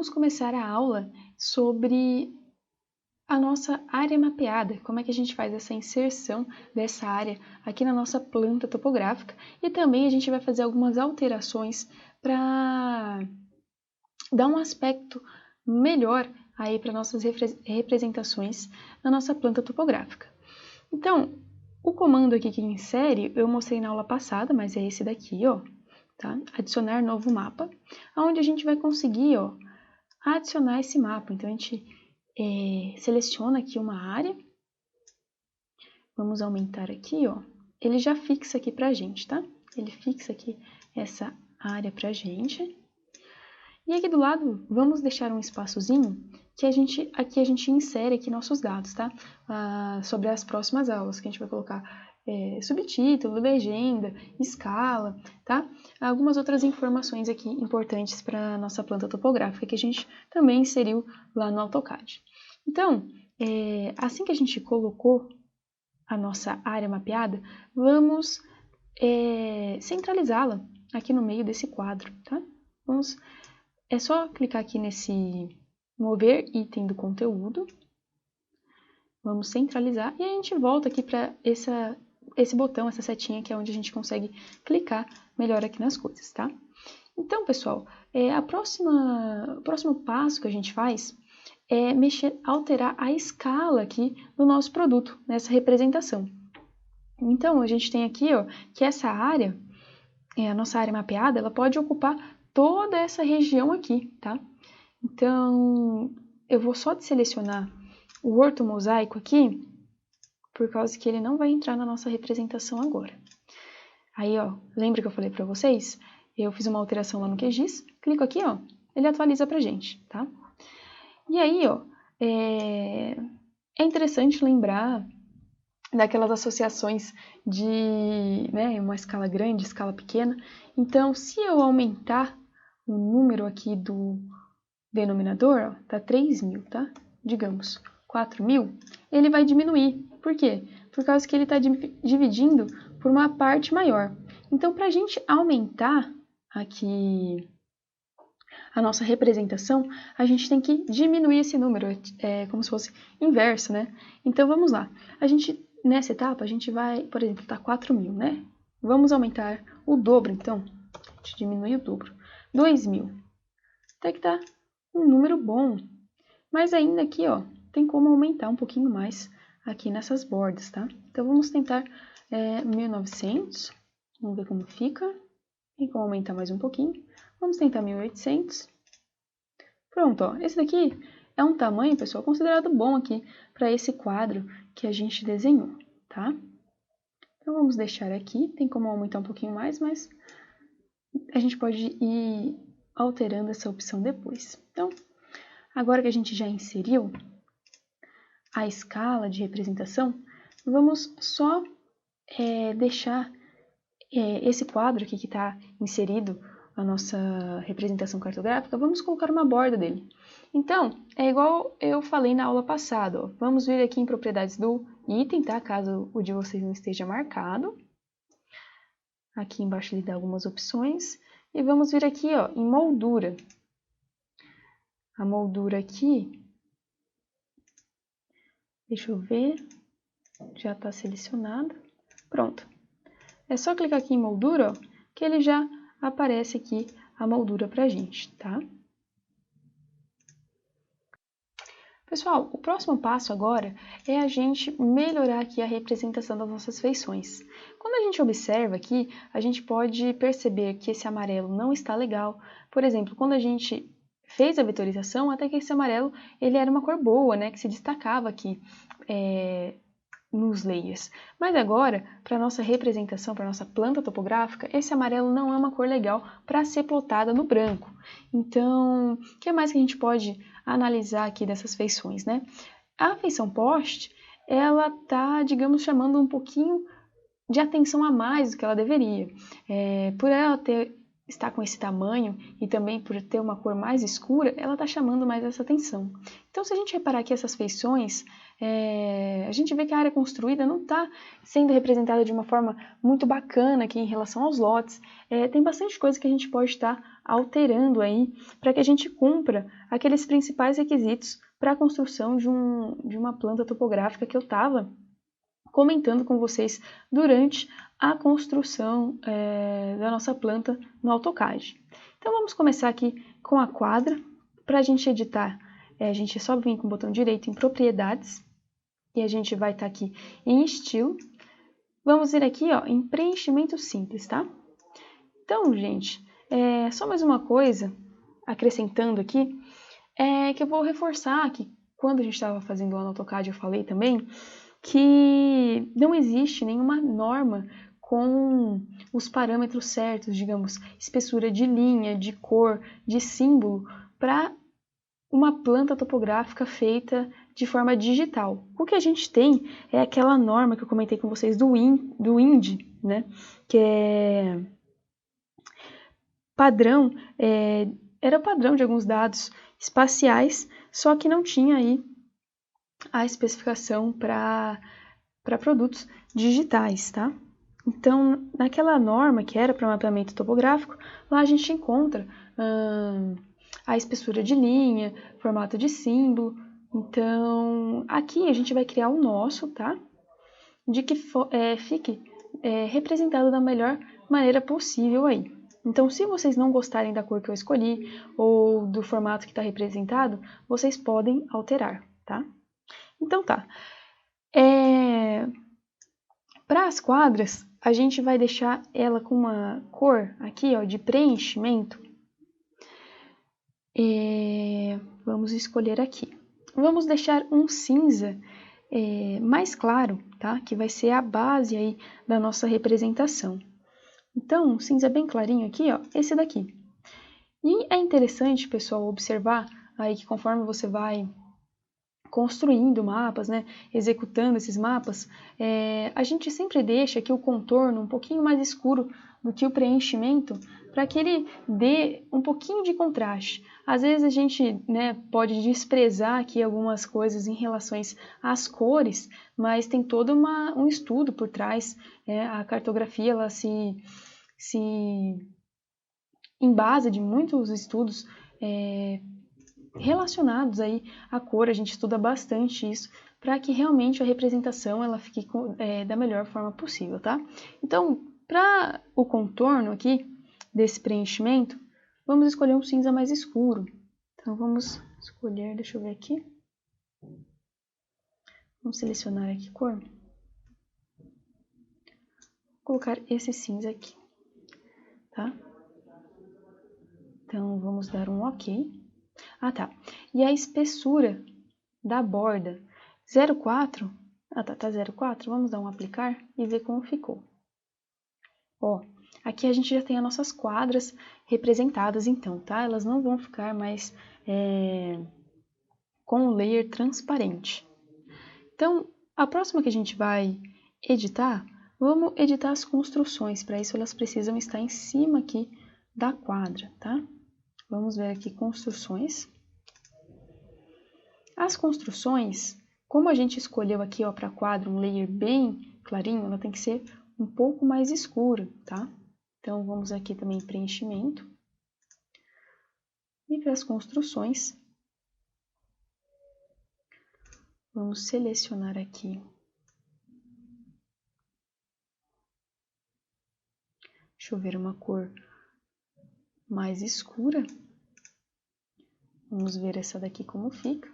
vamos começar a aula sobre a nossa área mapeada, como é que a gente faz essa inserção dessa área aqui na nossa planta topográfica, e também a gente vai fazer algumas alterações para dar um aspecto melhor aí para nossas representações na nossa planta topográfica. Então, o comando aqui que insere, eu mostrei na aula passada, mas é esse daqui, ó, tá? Adicionar novo mapa, onde a gente vai conseguir, ó, adicionar esse mapa. Então, a gente seleciona aqui uma área, vamos aumentar aqui, ó, ele já fixa aqui pra gente, tá? Ele fixa aqui essa área pra gente. E aqui do lado, vamos deixar um espaçozinho que aqui a gente insere aqui nossos dados, tá? Sobre as próximas aulas, que a gente vai colocar subtítulo, legenda, escala, tá? Algumas outras informações aqui importantes para a nossa planta topográfica que a gente também inseriu lá no AutoCAD. Então, assim que a gente colocou a nossa área mapeada, vamos centralizá-la aqui no meio desse quadro, tá? É só clicar aqui nesse mover item do conteúdo, vamos centralizar e a gente volta aqui para esse botão, essa setinha, que é onde a gente consegue clicar melhor aqui nas coisas, tá? Então, pessoal, o próximo passo que a gente faz é alterar a escala aqui do nosso produto, nessa representação. Então, a gente tem aqui, ó, que essa área, a nossa área mapeada, ela pode ocupar toda essa região aqui, tá? Então, eu vou só selecionar o ortomosaico aqui, por causa que ele não vai entrar na nossa representação agora. Aí, ó, lembra que eu falei para vocês? Eu fiz uma alteração lá no QGIS, clico aqui, ó, ele atualiza pra gente, tá? E aí, ó, é interessante lembrar daquelas associações de, né, uma escala grande, escala pequena. Então, se eu aumentar o número aqui do denominador, ó, tá 3.000, tá? Digamos, 4.000, ele vai diminuir. Por quê? Por causa que ele está dividindo por uma parte maior. Então, para a gente aumentar aqui a nossa representação, a gente tem que diminuir esse número, como se fosse inverso, né? Então, vamos lá. Nessa etapa, a gente vai, por exemplo, tá 4.000, né? Vamos aumentar o dobro, então. A gente diminui o dobro. 2.000. Até que tá um número bom. Mas ainda aqui, ó, tem como aumentar um pouquinho mais aqui nessas bordas, tá? Então, vamos tentar 1.900. Vamos ver como fica. Tem como aumentar mais um pouquinho. Vamos tentar 1.800. Pronto, ó. Esse daqui é um tamanho, pessoal, considerado bom aqui para esse quadro que a gente desenhou, tá? Então, vamos deixar aqui. Tem como aumentar um pouquinho mais, mas a gente pode ir alterando essa opção depois. Então, agora que a gente já inseriu a escala de representação, vamos só deixar esse quadro aqui que está inserido a nossa representação cartográfica, vamos colocar uma borda dele. Então, é igual eu falei na aula passada, ó. Vamos vir aqui em propriedades do item, tá? Caso o de vocês não esteja marcado. Aqui embaixo ele dá algumas opções. E vamos vir aqui, ó, em moldura. A moldura aqui, deixa eu ver, já está selecionada. Pronto. É só clicar aqui em moldura, ó, que ele já aparece aqui a moldura pra gente, tá? Pessoal, o próximo passo agora é a gente melhorar aqui a representação das nossas feições. Quando a gente observa aqui, a gente pode perceber que esse amarelo não está legal. Por exemplo, quando a gente fez a vetorização, até que esse amarelo ele era uma cor boa, né, que se destacava aqui nos layers. Mas agora, para nossa representação, para nossa planta topográfica, esse amarelo não é uma cor legal para ser plotada no branco. Então, o que mais que a gente pode analisar aqui dessas feições, né? A feição poste, ela tá, digamos, chamando um pouquinho de atenção a mais do que ela deveria. Por ela estar com esse tamanho e também por ter uma cor mais escura, ela está chamando mais essa atenção. Então, se a gente reparar aqui essas feições, a gente vê que a área construída não está sendo representada de uma forma muito bacana aqui em relação aos lotes. Tem bastante coisa que a gente pode estar alterando aí para que a gente cumpra aqueles principais requisitos para a construção de uma planta topográfica que eu estava comentando com vocês durante a construção da nossa planta no AutoCAD. Então vamos começar aqui com a quadra. Para a gente editar, a gente só vem com o botão direito em propriedades e a gente vai estar aqui em estilo. Vamos vir aqui em preenchimento simples, tá? Então, gente, só mais uma coisa, acrescentando aqui, que eu vou reforçar que quando a gente estava fazendo lá no AutoCAD eu falei também que não existe nenhuma norma com os parâmetros certos, digamos, espessura de linha, de cor, de símbolo, para uma planta topográfica feita de forma digital. O que a gente tem é aquela norma que eu comentei com vocês do IND, né? Que é padrão, era padrão de alguns dados espaciais, só que não tinha aí a especificação para produtos digitais, tá? Então, naquela norma que era para mapeamento topográfico, lá a gente encontra a espessura de linha, formato de símbolo. Então, aqui a gente vai criar o nosso, tá? De que fique representado da melhor maneira possível aí. Então, se vocês não gostarem da cor que eu escolhi ou do formato que está representado, vocês podem alterar, tá? Então tá. Para as quadras, a gente vai deixar ela com uma cor aqui, de preenchimento. Vamos escolher aqui. Vamos deixar um cinza mais claro, tá? Que vai ser a base aí da nossa representação. Então, um cinza bem clarinho aqui, esse daqui. E é interessante, pessoal, observar aí que conforme você vai construindo mapas, né, executando esses mapas, a gente sempre deixa aqui o contorno um pouquinho mais escuro do que o preenchimento, para que ele dê um pouquinho de contraste. Às vezes a gente, né, pode desprezar aqui algumas coisas em relação às cores, mas tem todo um estudo por trás. A cartografia ela se embasa de muitos estudos relacionados aí à cor. A gente estuda bastante isso para que realmente a representação ela fique da melhor forma possível, tá? Então, para o contorno aqui desse preenchimento, vamos escolher um cinza mais escuro. Então, vamos escolher, deixa eu ver aqui. Vamos selecionar aqui cor. Vou colocar esse cinza aqui, tá? Então, vamos dar um OK. Ah, tá. E a espessura da borda 0,4. Ah, tá 0,4. Vamos dar um aplicar e ver como ficou. Aqui a gente já tem as nossas quadras representadas, então, tá? Elas não vão ficar mais com o layer transparente. Então, a próxima que a gente vai editar, vamos editar as construções. Para isso, elas precisam estar em cima aqui da quadra, tá? Vamos ver aqui construções. As construções, como a gente escolheu aqui para a quadra um layer bem clarinho, ela tem que ser um pouco mais escura, tá? Então, vamos aqui também em preenchimento. E para as construções, vamos selecionar aqui. Deixa eu ver uma cor mais escura. Vamos ver essa daqui como fica.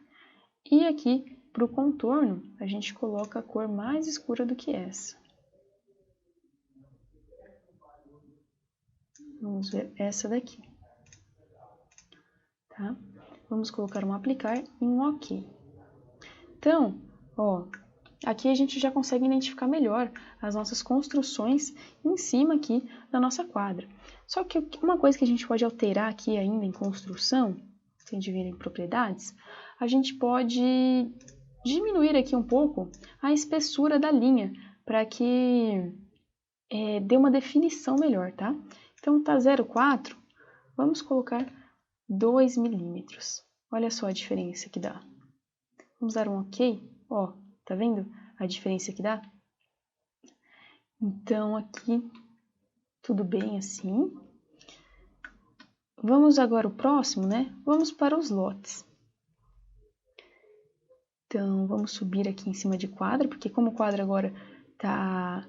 E aqui, para o contorno, a gente coloca a cor mais escura do que essa. Vamos ver essa daqui. Tá? Vamos colocar um aplicar e um OK. Então, aqui a gente já consegue identificar melhor as nossas construções em cima aqui da nossa quadra. Só que uma coisa que a gente pode alterar aqui ainda em construção, se a gente vir em propriedades, a gente pode diminuir aqui um pouco a espessura da linha, para que dê uma definição melhor, tá? Então, tá 0,4, vamos colocar 2 milímetros. Olha só a diferença que dá. Vamos dar um OK. Ó, tá vendo a diferença que dá? Então, aqui, tudo bem assim. Vamos agora o próximo, né? Vamos para os lotes. Então, vamos subir aqui em cima de quadro, porque como o quadro agora tá,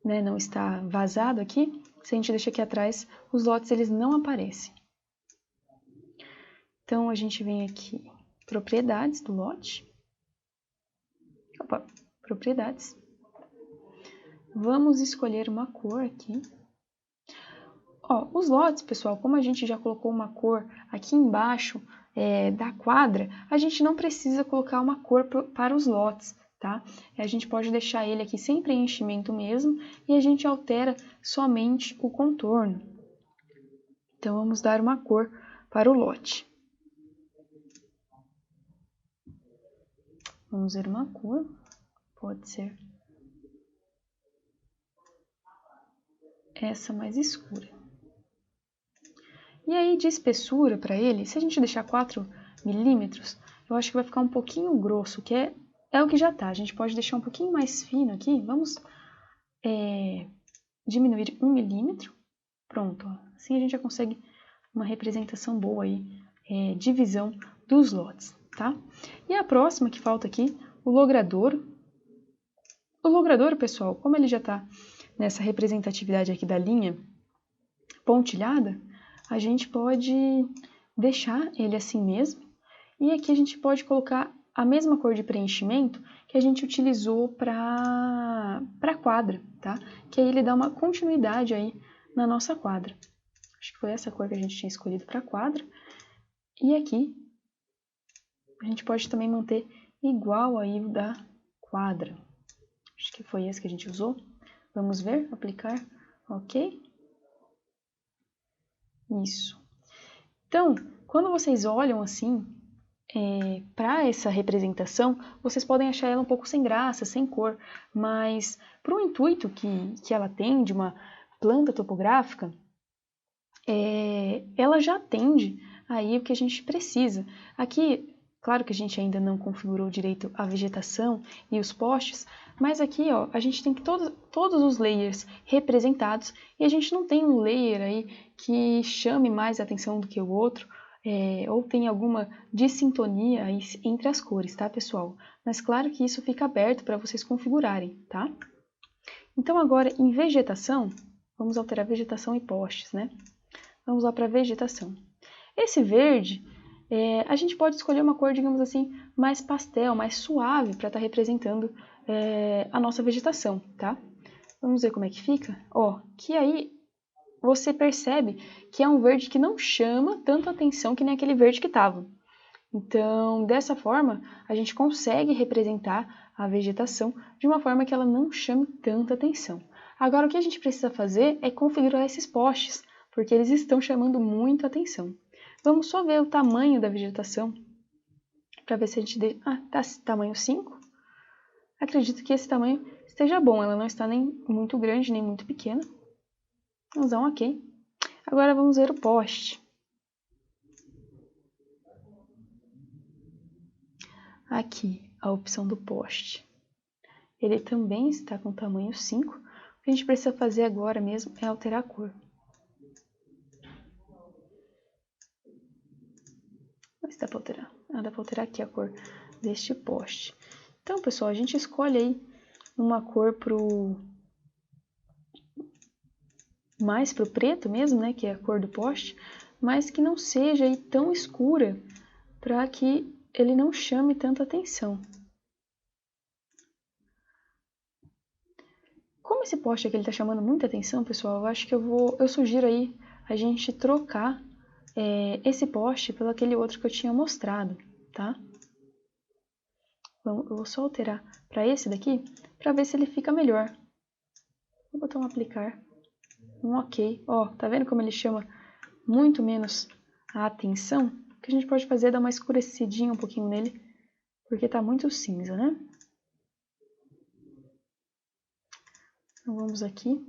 né, não está vazado aqui, se a gente deixa aqui atrás, os lotes eles não aparecem. Então, a gente vem aqui, propriedades do lote. Opa, propriedades. Vamos escolher uma cor aqui. Ó, os lotes, pessoal, como a gente já colocou uma cor aqui embaixo da quadra, a gente não precisa colocar uma cor para os lotes, tá? A gente pode deixar ele aqui sem preenchimento mesmo e a gente altera somente o contorno. Então, vamos dar uma cor para o lote. Vamos ver uma cor, pode ser essa mais escura. E aí, de espessura para ele, se a gente deixar 4 milímetros, eu acho que vai ficar um pouquinho grosso, que é o que já tá. A gente pode deixar um pouquinho mais fino aqui. Vamos diminuir 1 milímetro. Pronto, ó. Assim a gente já consegue uma representação boa aí, divisão dos lotes, tá? E a próxima que falta aqui, o logradouro. O logradouro, pessoal, como ele já tá nessa representatividade aqui da linha pontilhada, a gente pode deixar ele assim mesmo. E aqui a gente pode colocar a mesma cor de preenchimento que a gente utilizou para a quadra, tá? Que aí ele dá uma continuidade aí na nossa quadra. Acho que foi essa cor que a gente tinha escolhido para a quadra. E aqui a gente pode também manter igual aí o da quadra. Acho que foi esse que a gente usou. Vamos ver, aplicar, ok? Isso. Então, quando vocês olham assim, para essa representação, vocês podem achar ela um pouco sem graça, sem cor, mas para o intuito que ela tem de uma planta topográfica, ela já atende aí o que a gente precisa. Aqui, claro que a gente ainda não configurou direito a vegetação e os postes, mas aqui ó, a gente tem todos os layers representados e a gente não tem um layer aí que chame mais atenção do que o outro, ou tem alguma dissintonia aí entre as cores, tá, pessoal? Mas claro que isso fica aberto para vocês configurarem, tá? Então agora em vegetação, vamos alterar vegetação e postes, né? Vamos lá para vegetação. Esse verde, a gente pode escolher uma cor, digamos assim, mais pastel, mais suave para estar representando a nossa vegetação, tá? Vamos ver como é que fica? Ó, que aí você percebe que é um verde que não chama tanto atenção que nem aquele verde que estava. Então, dessa forma, a gente consegue representar a vegetação de uma forma que ela não chame tanta atenção. Agora, o que a gente precisa fazer é configurar esses postes, porque eles estão chamando muito atenção. Vamos só ver o tamanho da vegetação, para ver se a gente... tá tamanho 5. Acredito que esse tamanho esteja bom, ela não está nem muito grande, nem muito pequena. Vamos dar um ok. Agora vamos ver o poste. Aqui, a opção do poste. Ele também está com tamanho 5. O que a gente precisa fazer agora mesmo é alterar a cor. Mas dá para alterar. Dá para alterar aqui a cor deste poste. Então, pessoal, a gente escolhe aí uma cor mais pro preto mesmo, né, que é a cor do poste, mas que não seja aí tão escura para que ele não chame tanta atenção. Como esse poste aqui está chamando muita atenção, pessoal, eu acho que eu sugiro aí a gente trocar esse poste pelo aquele outro que eu tinha mostrado, tá? Eu vou só alterar para esse daqui, para ver se ele fica melhor. Vou botar um aplicar. Um ok. Ó, tá vendo como ele chama muito menos a atenção? O que a gente pode fazer é dar uma escurecidinha um pouquinho nele, porque tá muito cinza, né? Então vamos aqui.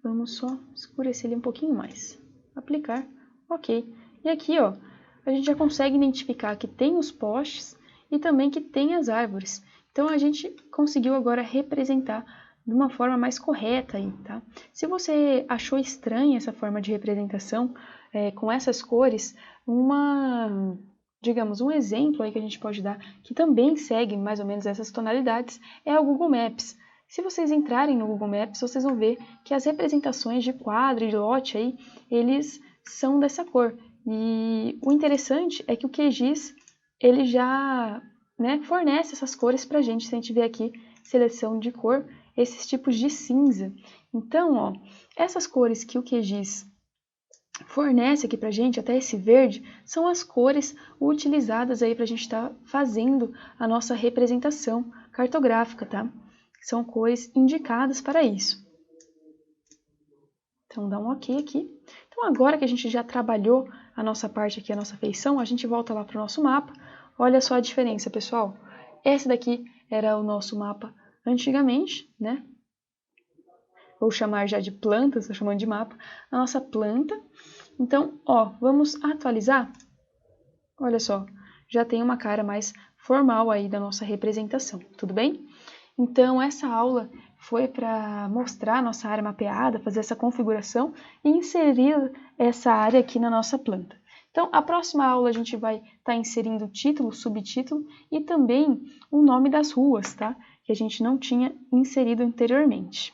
Vamos só escurecer ele um pouquinho mais. Aplicar. Ok. E aqui, ó, a gente já consegue identificar que tem os postes e também que tem as árvores. Então, a gente conseguiu agora representar de uma forma mais correta aí, tá? Se você achou estranha essa forma de representação com essas cores, digamos, um exemplo aí que a gente pode dar, que também segue mais ou menos essas tonalidades, é o Google Maps. Se vocês entrarem no Google Maps, vocês vão ver que as representações de quadro e de lote aí, eles são dessa cor. E o interessante é que o QGIS, ele já fornece essas cores pra gente. Se a gente ver aqui, seleção de cor, esses tipos de cinza. Então, ó, essas cores que o QGIS fornece aqui pra gente, até esse verde, são as cores utilizadas aí pra gente estar fazendo a nossa representação cartográfica, tá? São cores indicadas para isso. Então, dá um ok aqui. Então, agora que a gente já trabalhou a nossa parte aqui, a nossa feição, a gente volta lá para o nosso mapa. Olha só a diferença, pessoal. Esse daqui era o nosso mapa antigamente, né? Vou chamar já de planta, estou chamando de mapa. A nossa planta. Então, ó, vamos atualizar. Olha só, já tem uma cara mais formal aí da nossa representação, tudo bem? Então, essa aula foi para mostrar a nossa área mapeada, fazer essa configuração e inserir essa área aqui na nossa planta. Então, a próxima aula a gente vai estar inserindo título, subtítulo e também o nome das ruas, tá? Que a gente não tinha inserido anteriormente.